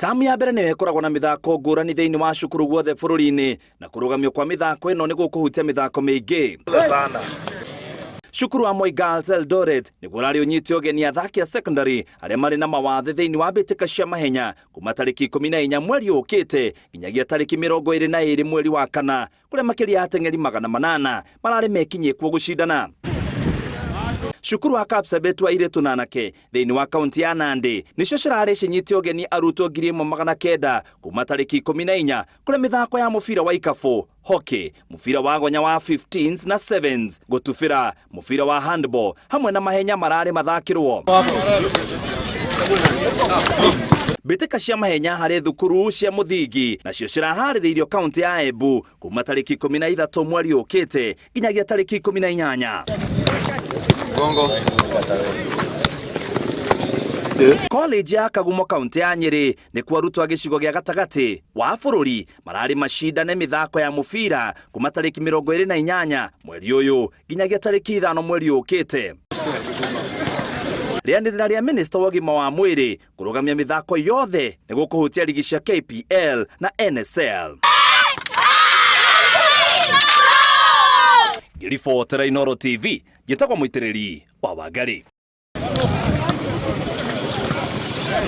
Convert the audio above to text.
Tamu ya mbere nĩ ĩkoragwo na mithako ngũrani thĩinĩ wa cukuru gwothe bururi-ini na kurugamio kwa mithako ĩno nĩ gũkũhutia mithako mĩingĩ. Cukuru wa Moi Girls Eldoret nĩ gũrarĩ ũnyiti ũgeni athaki a secondary arĩa marĩ na mawathe thĩinĩ wa mbitika cia mahenya kuma tarĩki 14 mweri ũkĩte nginyagia tarĩki 22 mweri wa kana, kũrĩa makĩria ya ateng'eri 800 mararĩ mekinyie kuo gũcindana. Cukuru wa Kapsabet wa airĩtu na anake thĩinĩ wa kaunti ya Nandi nĩcio cirarĩ cinyiti ũgeni arutwo 1900 kuma tarĩki 14 kũrĩa mithako ya mũbira wa ikabu, hockey, mũbira wa gonya wa 15s na 7s, gũtubĩra, mũbira wa handball hamwe na mahenya mararĩ mathakĩrwo. Mbitika cia mahenya harĩ thukuru cia mũthingi nacio ciraharĩrĩirio kaunti ya Embu kuma tarĩki 13 mweri ũkĩte nginyagia tarĩki 18. College ya Kagumo kaunti ya Nyeri nĩ kuo arutwo a gĩcigo gĩa gatagatĩ wa bũrũri mararĩ macindane mithako ya mũbira kuma tarĩki 28 mweri ũyũ nginyagia tarĩki 5 mweri ũkĩte. Rĩanĩrĩra rĩa minista wa ũgima wa mwĩrĩ kũrũgamia mithako yothe nĩ gũkũhutia ligi cia KPL na NSL. Ngĩribotera Inooro TV, njĩtagwo mũitĩrĩri wa Wangari.